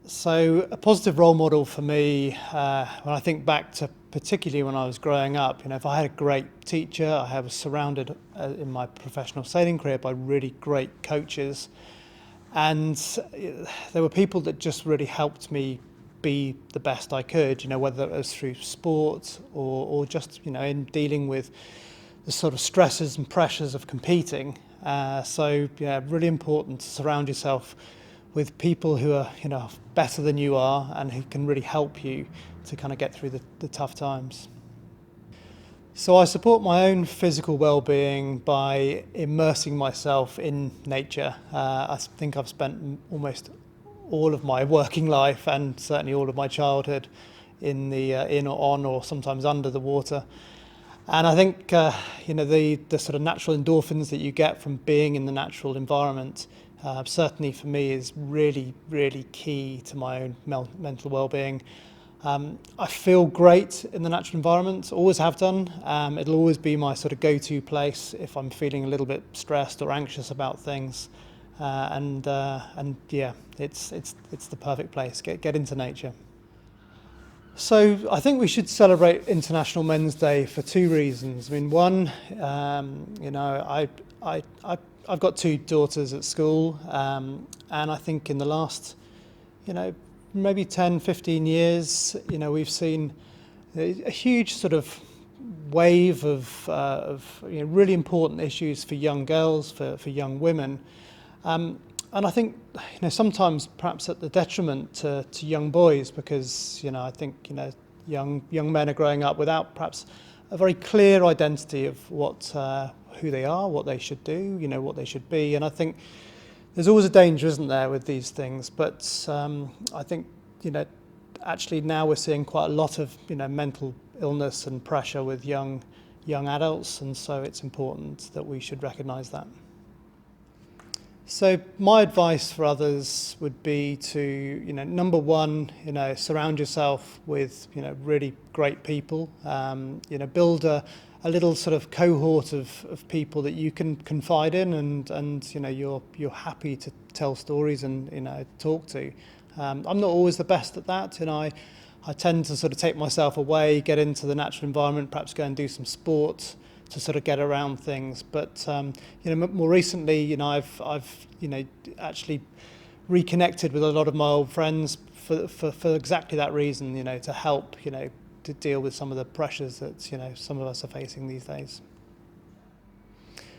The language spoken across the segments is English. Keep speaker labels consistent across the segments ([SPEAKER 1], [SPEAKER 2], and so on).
[SPEAKER 1] So a positive role model for me, when I think back to particularly when I was growing up, if I had a great teacher, I was surrounded in my professional sailing career by really great coaches, and there were people that just really helped me be the best I could, whether it was through sport or just, in dealing with the sort of stresses and pressures of competing. So really important to surround yourself with people who are, better than you are and who can really help you to kind of get through the tough times. So I support my own physical well-being by immersing myself in nature. I think I've spent almost all of my working life and certainly all of my childhood in or on or sometimes under the water. And I think the sort of natural endorphins that you get from being in the natural environment certainly for me is really, really key to my own mental well-being. I feel great in the natural environment, always have done. It'll always be my sort of go-to place if I'm feeling a little bit stressed or anxious about things. And yeah, it's the perfect place. Get into nature. So I think we should celebrate International Men's Day for two reasons. I mean, one, I've got two daughters at school, and I think in the last, maybe 10, 15 years, we've seen a huge sort of wave of really important issues for young girls, for young women. And I think, sometimes perhaps at the detriment to young boys, because, I think, young men are growing up without perhaps a very clear identity of who they are, what they should do, what they should be. And I think there's always a danger, isn't there, with these things? But I think, actually now we're seeing quite a lot of, mental illness and pressure with young adults. And so it's important that we should recognise that. So my advice for others would be to, number one, surround yourself with, really great people. Build a little sort of cohort of people that you can confide in and you're happy to tell stories and, talk to. I'm not always the best at that. I tend to sort of take myself away, get into the natural environment, perhaps go and do some sport to sort of get around things. But more recently, I've actually reconnected with a lot of my old friends for exactly that reason, to help, to deal with some of the pressures that some of us are facing these days.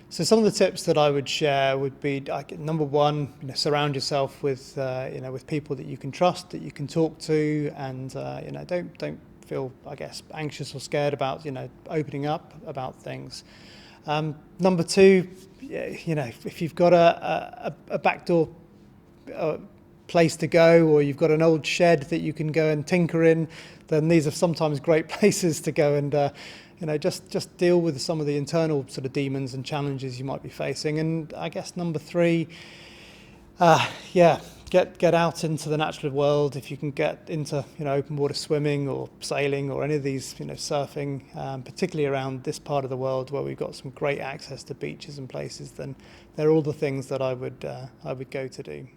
[SPEAKER 1] So some of the tips that I would share would be, number one, surround yourself with with people that you can trust, that you can talk to, and don't feel, anxious or scared about, opening up about things. Number two, if you've got a backdoor place to go, or you've got an old shed that you can go and tinker in, then these are sometimes great places to go and, just deal with some of the internal sort of demons and challenges you might be facing. And I guess number three, get out into the natural world. If you can get into open water swimming or sailing or any of these surfing, particularly around this part of the world where we've got some great access to beaches and places, then they're all the things that I would go to do.